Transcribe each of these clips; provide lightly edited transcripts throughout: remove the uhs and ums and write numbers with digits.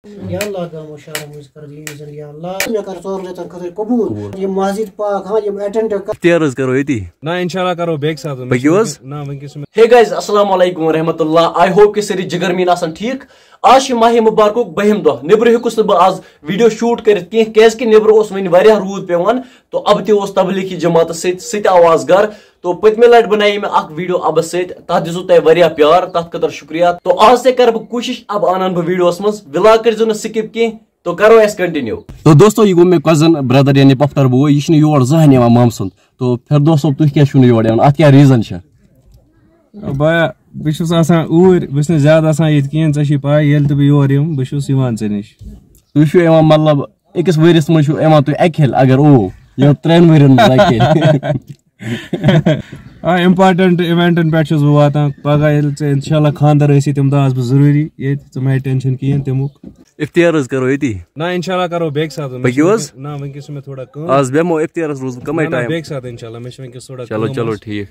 یا اللہ کا مشارہ مجھ کر دی زندگی یا اللہ میں کر ژور رٮ۪تن خٲطرٕ قبوٗل یہ مسجد پاک ہاں یم اٹینڈ اختیار کرو یتی نا انشاءاللہ کرو بیک ساتھ نا ونکس ہے گائز السلام علیکم ورحمۃ اللہ آئی ہوپ کہ ساری جگر مین آسان ٹھیک آج ماہ مبارک بہم دہ نبر ہیکس نہ بہ آز ویڈیو شوٹ کرت کی کیازکہ نبر ون واریاہ روٗد پیوان تو اب تہ تبلیغی جماعت سۭتۍ آواز گھر تو پتمہ لٹ بنائی میں اخ ویڈیو ابس سۭتۍ تتھ دِژوٕ تۄہہِ واریاہ پیار تتھ خٲطرٕ شکریہ تو آز تہ کر بہ کوشش اب انن بہ ویڈیوس منٛز ولاگ کٔرزیٚو نہٕ سکپ کینٛہہ تو کرو اس کنٹینیو تو دوستو یہ گو مے کزن برادر یعنی پفتر بوے یہ یور زہن یوان مام سند تو فردوس صٲب تُہۍ کیٛازِ چھُو نہٕ یور یوان اتھ کیٛاہ ریٖزن چھِ بایا بہٕ چھُس آسان اوٗرۍ بہٕ چھُس نہٕ زیادٕ آسان ییٚتہِ کِہیٖنۍ ژےٚ چھُے پاے ییٚلہِ تہِ بہٕ یور یِمہٕ بہٕ چھُس یِوان ژےٚ نِش تُہۍ چھُو یِوان مطلب أکِس ؤرِیَس منٛز چھُو یِوان تُہۍ اکہِ پھِرِ اگر یِم 3 ؤرین منٛز اکہِ پھِرِ آ اِمپاٹنٹ اِوینٹن پٮ۪ٹھ چھُس بہٕ واتان پگہہ ییٚلہِ ژےٚ اِنشاءاللہ خاندر ٲسی تمہِ دۄہ آسہٕ بہٕ ضروٗری ییٚتہِ ژٕ مہ ہےٚ ٹینشن کِہیٖنۍ تمیُک اختیار حظ کرو یتی نا انشاءاللہ کرو بیک ساتھ پٔکِو حظ نا ونکس چھُ مےٚ تھوڑا کٲم آز بیٚہمو اختیارس روز کمے ٹایم بیک ساتھ انشاءاللہ مےٚ چھُ ونکس تھوڑا چلو چلو ٹھیک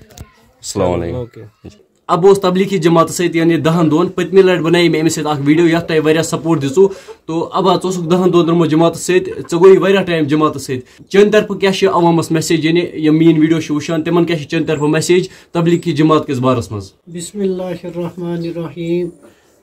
السلام علیکم اوکے اب تبلیغی جماعت سۭتۍ یعنی 10 دۄہن پٔتمہِ لٹہِ بنائی مےٚ أمِس سۭتۍ اکھ ویڈیو یتھ تۄہہِ واریاہ سپورٹ دِژوٕ تو اب ژٕ اوسُکھ 10 دۄہن روٗدمُت جماعت سۭتۍ ژےٚ گوٚوُے واریاہ ٹایم جماعت سۭتۍ چٲنۍ طرفہٕ کیٛاہ چھِ عوامس میسیج یعنی یِم میٲنۍ ویڈیو چھِ وٕچھان تِمن کیٛاہ چھِ چٲنۍ طرفہٕ میسیج تبلیغی جماعت کِس بارس منٛز بسم اللہ الرحمن الرحیم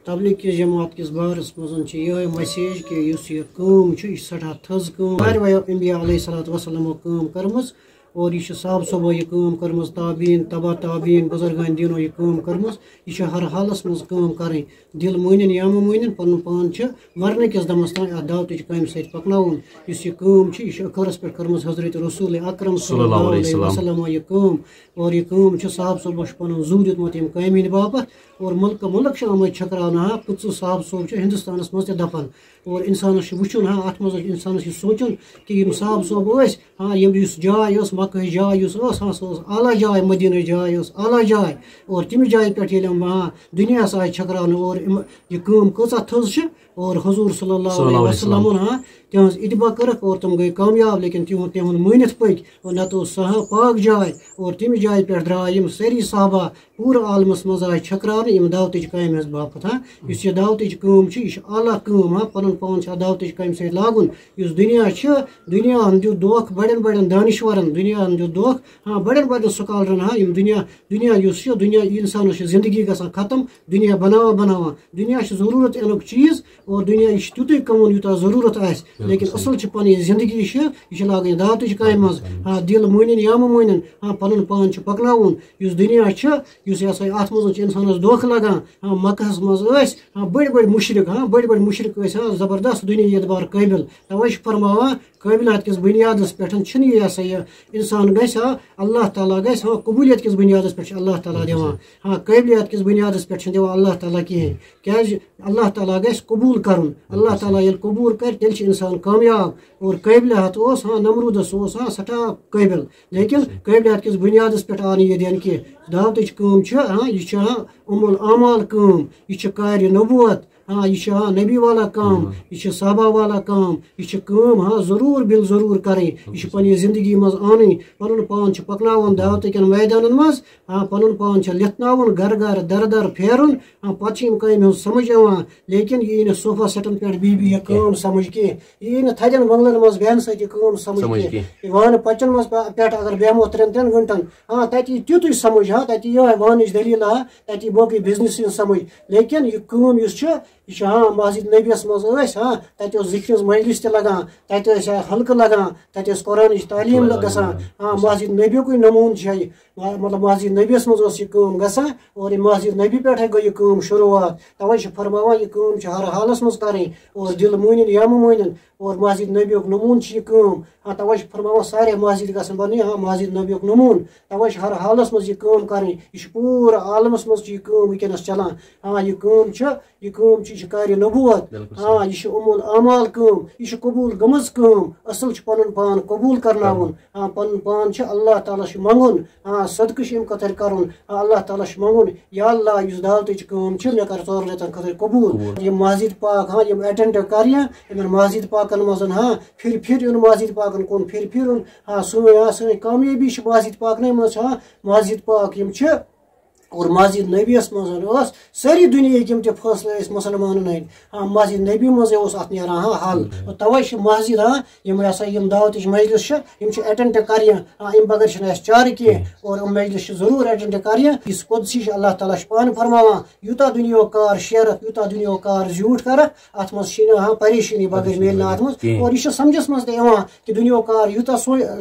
تبلیغی جماعت کس بارس منٛز چھِ یِہے مسیج کہ یُس یہِ کٲم چھِ یہِ چھِ سٮ۪ٹھاہ تھٔز کٲم واریاہو انبیا علیہ الصلوۃ والسلامو کٲم کٔرمٕژ اور یہ صاحب صٲبو یہ کٲم کٔرمٕژ تابعین تبا تابعین بزرگان دیٖنو یہ کٲم کٔرمٕژ یہ چھِ ہر حالس منٛز کٲم کرٕنۍ دل مٲنِن یا مہٕ مٲنِن پنُن پان چھِ مرنہٕ کِس دمس تام اتھ دعوتٕچ کامہِ سۭتۍ پکناوُن یُس یہ کٲم چھِ یہ چھِ ٲخرس پٮ۪ٹھ کٔرمٕژ حضرت رسول اکرم صلی اللہ علیہ وسلمو یہ کٲم اور یہ کٲم چھِ صاحب صٲبو چھُ پنُن زُو دیُتمُت ییٚمہِ کامہِ ہِنٛدِ باپتھ اور ملکہٕ مُلک چھِ آمٕتۍ چھٔکراونہٕ ہا پٕژٕ صاحب صٲب چھِ ہندوستانس منٛز تہِ دفن اور انسانس چھُ وٕچھُن ہا اتھ منٛز انسانس یہِ سونٛچُن کہِ یِم صاحب صٲب ٲسۍ ہاں یُس جاے ٲس مکہٕچ جاے یُس ٲس ہاں سۄ ٲس اعلیٰ جاے مدیٖنٕچ جاے ٲس اعلیٰ جاے اور تَمہِ جایہِ پٮ۪ٹھ ییٚلہِ یِم ہاں دُنیاہس آیہِ چھٔکراونہٕ اور یہِ کٲم کۭژاہ تھٔز چھِ اور حضور صلی اللہ علیہ وسلمن ہاں تہنٛز اتباع کٔرٕکھ اور تِم گٔے کامیاب لیکن تِہُنٛد مٲنِتھ پٔکۍ اور نتہٕ اوس سۄ پاک جاے اور تَمہِ جایہِ پٮ۪ٹھ درٛاے یِم سٲری صحابہ پوٗرٕ عالمس منٛز آیہِ چھٔکراونہٕ یِم دعوتٕچ کامہِ ہٕنٛز باپتھ ہاں یُس یہِ دعوتٕچ کٲم چھِ یہِ چھِ اعلیٰ کٲم ہاں پنُن پان چھُ اتھ دعوتٕچ کامہِ سۭتۍ لاگُن یُس دُنیا چھُ دُنیاہن دیُت دھوکہٕ بڑٮ۪ن بڑٮ۪ن دانِشورن دُنیاہن دیُت دھوکہٕ ہاں بڑٮ۪ن بڑٮ۪ن سکالرن ہاں یِم دُنیا یُس چھُ دُنیا انسانس چھِ زندگی گژھان ختم دُنیا بناوان دُنیا چھُ ضروٗرت اِنُک چیٖز اور دُنیا یہِ چھُ تیُتُے کماوُن یوٗتاہ ضروٗرت آسہِ لیکن اصل چھِ پنٕنۍ زندگی چھِ یہِ چھِ لاگٕنۍ دعوتٕچ کامہِ منٛز ہاں دل مٲنِن یا مہٕ مٲنِن ہاں پنُن پان چھُ پکناوُن یُس دُنیا چھُ یُس یہِ ہسا اتھ منٛز چھُ انسانس دھوکہٕ لگان ہاں مکہس منٛز ٲسۍ ہاں بٔڑۍ بٔڑۍ مُشرِق ٲسۍ ہاں زبردست دُنیا اعتبار قٲبِل توے چھُ فرماوان قٲبلیت کِس بنیادس پٮ۪ٹھ چھُنہٕ یہِ ہسا یہِ انسان گژھِ ہاں اللہ تعالیٰ گژھِ ہاں قبوٗلیت کِس بنیادس پٮ۪ٹھ چھُ اللہ تعالیٰ دِوان ہاں قٲبلیت کِس بنیادس پٮ۪ٹھ چھُنہٕ دِوان اللہ تعالیٰ کِہینۍ کیازِ اللہ تعالیٰ گژھِ قبوٗل کرُن اللہ تعالیٰ ییٚلہِ قبوٗل کرِ تیٚلہِ چھُ انسان کامیاب اور قٲبلیت اوس ہاں نمروٗدس اوس ہاں سٮ۪ٹھاہ قٲبِل لیکن قٲبلیت کِس بنیادس پٮ۪ٹھ آو نہٕ یہِ دِنہٕ کینٛہہ دعوتٕچ کٲم چھِ ہاں یہِ چھِ ہاں الاعمال کٲم یہِ چھِ کارِ نبوت ہاں یہ ہاں نبی والا کام یہ صحابہ والا کام یہ کٲم ہاں ضروٗر بِل ضروٗر کرٕنۍ یہ پننہِ زندگی منٛز انٕنۍ پنُن پان چھُ پکناوُن دعوتہٕ کٮ۪ن میدانن منٛز ہاں پنُن پان چھُ لِتھناوُن گرٕ گرٕ در در پھیرُن ہاں پتہٕ چھِ یِم کامہِ ہُنٛد سمجھ یِوان لیکن یہِ یی نہٕ صوفا سیٹن پٮ۪ٹھ بِہِتھ یہِ کٲم سمجھ کینٛہہ یہِ یی نہٕ تھدٮ۪ن بنگلن منٛز بیٚہنہٕ سۭتۍ یہِ کٲم سمجھ کینٛہہ یہِ وانہٕ پچن منٛز پٮ۪ٹھ اگر بیٚہمو 3 گنٹن ہاں تتہِ یی تیُتُے سمجھ ہاں تتہِ یی یِہے وانٕچ دٔلیٖل ہاں تتہِ یی باقٕے بِزنس ہٕنٛز سمجھ لیکن یہِ کٲم یُس چھِ یہ چھِ ہاں مسجد نبیس منٛز ٲسۍ ہاں تتہِ اوس ذِکرِس مجلس تہِ لگان تتہِ ٲسۍ حلقہٕ لگان تتہِ ٲس قرآنٕچ تعلیٖم گژھان ہاں مسجد نبیُکُے نموٗنہٕ چھِ یہِ مطلب مسجد نبیس منٛز ٲس یہِ کٲم گژھان اور یہِ مسجد نبی پٮ۪ٹھے گٔے یہِ کٲم شروعات توے چھِ فرماوان یہِ کٲم چھِ ہر حالس منٛز کرٕنۍ اور دل مٲنِن یا مہٕ مٲنِن اور مسجد نبیُک نموٗنہٕ چھِ یہِ کٲم ہاں توے چھِ فرماوان سارے مسجد گژھن بنٕنۍ ہاں مسجد نبیُک نموٗنہٕ توے چھِ ہر حالس منٛز یہِ کٲم کرٕنۍ یہِ چھِ پوٗرٕ عالمس منٛز چھِ یہِ کٲم وٕنکیٚنس چلان ہاں یہِ کٲم چھِ یہِ چھِ کارِ نبوت ہاں یہِ چھِ الاعمال کٲم یہِ چھِ قبوٗل گٔمٕژ کٲم اصل چھُ پنُن پان قبوٗل کرناوُن ہاں پنُن پان چھُ اللہ تعالیٰ چھُ منگُن ہاں صدقہٕ چھُ اَمہِ خٲطرٕ کرُن ہاں اللہ تعالیٰ چھُ منگُن یا اللہ یُس دعوتٕچ کٲم چھِ مےٚ کر 4 رٮ۪تن خٲطرٕ قبوٗل یِم مسجد پاک ہاں یِم اٹینڈ کرِ یِمن مسجد پاکن منٛز ہاں پھِرِ یُن مسجد پاکن کُن پھِرِ یُن ہاں سٲنۍ کامیٲبی چھِ مسجد پاکنٕے منٛز ہاں مسجد پاک یِم چھِ اور مسجد نبیس مز ساری دنیا تم تہ فیصلہ مسلمان ہند ہاں مسجد نبی مز ات نیران حل توے مسجد ہاں یم ہسا یم دعوت مجلس اٹینڈ کریں ام بغیر چار کی اور مجلس ضرور اٹینڈ کریں اس قدسی اللہ تعالیٰ پان فرماوان یوتہ دنیا کار شیرک یوتہ دنیا کار زیوٹ کرک ات مز ہاں پریشانی بغیر میل ات مز اور یہ سمجھس مز کہ دنیا کار یوتہ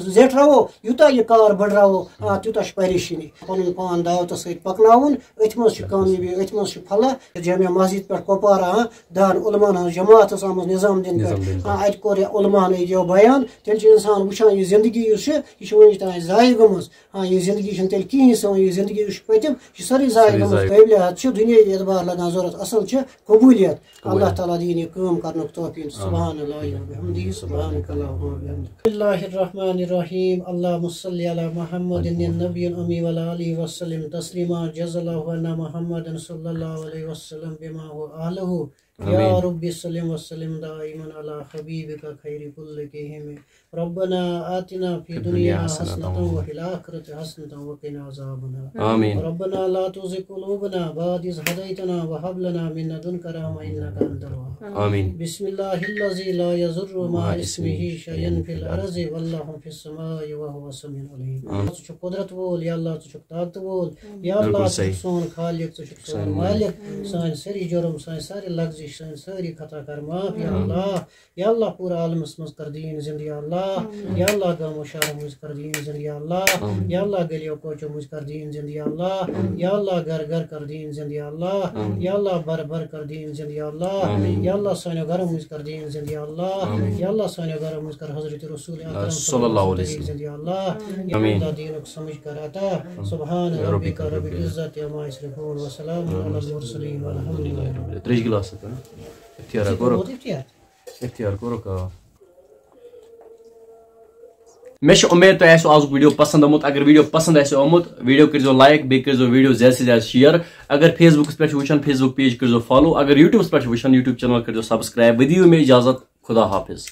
زیٹرو یوتہ یہ کار بڑھو ہاں تیوتہ پریشانی پن پان دعوت ست پکناون ات مز کامیابی ات مز فلاح جامع مسجد پہ کپوارہ ہاں 10 علماء ہز جماعت آمت نظام دن پہ ہاں ات کور علماء دو بیان تیل انسان وچان یہ زندگی یہ ون تین ضائع گم ہاں یہ زندگی تیل کہین سون یہ زندگی پتم یہ ساری ضائع گم قابل حد دنیا اعتبار لگان ضرورت اصل قبولیت اللہ تعالیٰ دین یہ کام کرنک توفیق سبحان اللہ وبحمدہ سبحانک اللہم وبحمدک بسم اللہ الرحمن الرحیم اللہم صلی علی محمد النبی الامی وعلی آلہ وسلم تسلیما جزا اللہ عنا محمد صلی اللہ علیہ وسلم بما هو اہلہ یا رب سلم وسلم دائما علی حبیبک خیر کلکہم ربنا آتنا فی دنیا حسنۃ وفی الآخرۃ حسنۃ وقنا عذاب النار آمین ربنا لا تزغ قلوبنا بعد إذ هديتنا وهب لنا من لدنك رحمة إنك أنت الوهاب آمین بسم اللہ الذی لا یضر مع اسمہ شیء فی الارض واللہ فی السماء وهو السمیع العلیم تو قدرت وول یا اللہ تو طاقت وول یا اللہ تو سون خالق تو سون مالک سان ساری جرم سان ساری لغزش سان ساری خطا کر معاف یا اللہ پورا عالمس مز کر دین زندہ یا اللہ گام و شہر مز کر دین زندہ یا اللہ گلیو کوچو مز کر دین زندہ یا اللہ گھر گھر کر دین زندہ یا اللہ بر بر کر دین زندہ یا اللہ سانو گھر مز کر دین زندہ یا اللہ سانو گھر مز کر حضرت رسول اکرم صلی اللہ علیہ وسلم زندہ یا اللہ دینک سمجھ کر عطا سبحان ربک رب العزت عما یصفون وسلام علی المرسلین والحمدللہ تریش گلاس اختیار کرو کا میں امید تہ آسو آزک ویڈیو پسند آمت اگر ویڈیو پسند آسو آمت ویڈیو کرزو لائک بیٚیہِ کرزو ویڈیو زیادہ سے زیادہ شیئر اگر فیس بکس پہ وچھان فیس بک پیج کرزو فالو اگر یوٹیوبس پہ وچھان یوٹیوب چینل کرزو سبسکرائب ودیو میں اجازت خدا حافظ